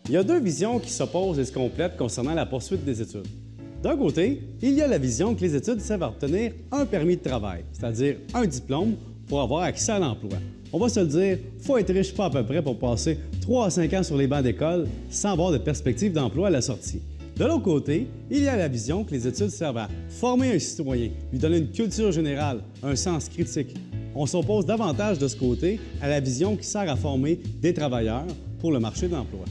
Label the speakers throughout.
Speaker 1: Il y a deux visions qui s'opposent et se complètent concernant la poursuite des études. D'un côté, il y a la vision que les études servent à obtenir un permis de travail, c'est-à-dire un diplôme pour avoir accès à l'emploi. On va se le dire, il faut être riche pas à peu près pour passer 3 à 5 ans sur les bancs d'école sans avoir de perspective d'emploi à la sortie. De l'autre côté, il y a la vision que les études servent à former un citoyen, lui donner une culture générale, un sens critique. On s'oppose davantage de ce côté à la vision qui sert à former des travailleurs pour le marché de l'emploi.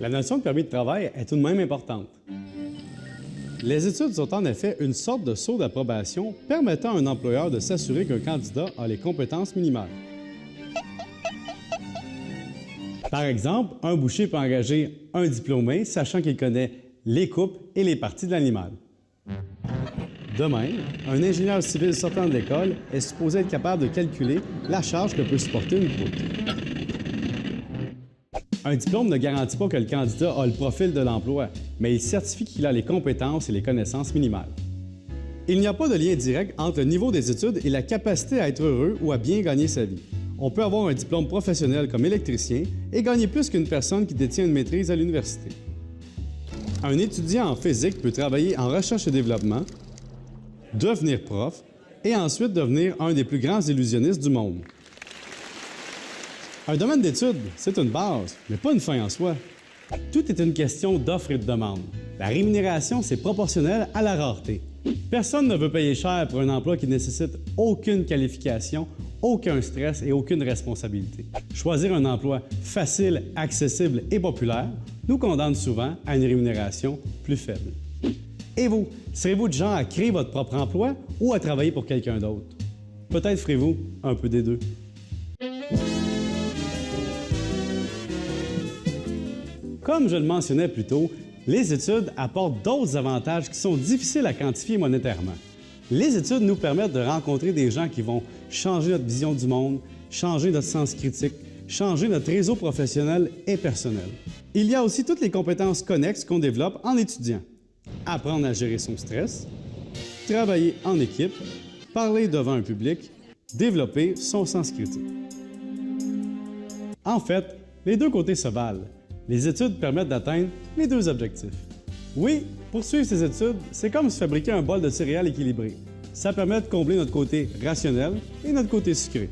Speaker 1: La notion de permis de travail est tout de même importante. Les études sont en effet une sorte de sceau d'approbation permettant à un employeur de s'assurer qu'un candidat a les compétences minimales. Par exemple, un boucher peut engager un diplômé sachant qu'il connaît les coupes et les parties de l'animal. De même, un ingénieur civil sortant de l'école est supposé être capable de calculer la charge que peut supporter une poutre. Un diplôme ne garantit pas que le candidat a le profil de l'emploi, mais il certifie qu'il a les compétences et les connaissances minimales. Il n'y a pas de lien direct entre le niveau des études et la capacité à être heureux ou à bien gagner sa vie. On peut avoir un diplôme professionnel comme électricien et gagner plus qu'une personne qui détient une maîtrise à l'université. Un étudiant en physique peut travailler en recherche et développement, devenir prof et ensuite devenir un des plus grands illusionnistes du monde. Un domaine d'études, c'est une base, mais pas une fin en soi. Tout est une question d'offre et de demande. La rémunération, c'est proportionnel à la rareté. Personne ne veut payer cher pour un emploi qui ne nécessite aucune qualification, aucun stress et aucune responsabilité. Choisir un emploi facile, accessible et populaire nous condamne souvent à une rémunération plus faible. Et vous, serez-vous du genre à créer votre propre emploi ou à travailler pour quelqu'un d'autre? Peut-être ferez-vous un peu des deux. Comme je le mentionnais plus tôt, les études apportent d'autres avantages qui sont difficiles à quantifier monétairement. Les études nous permettent de rencontrer des gens qui vont changer notre vision du monde, changer notre sens critique, changer notre réseau professionnel et personnel. Il y a aussi toutes les compétences connexes qu'on développe en étudiant. Apprendre à gérer son stress, travailler en équipe, parler devant un public, développer son sens critique. En fait, les deux côtés se valent. Les études permettent d'atteindre les deux objectifs. Oui, poursuivre ses études, c'est comme se fabriquer un bol de céréales équilibré. Ça permet de combler notre côté rationnel et notre côté sucré.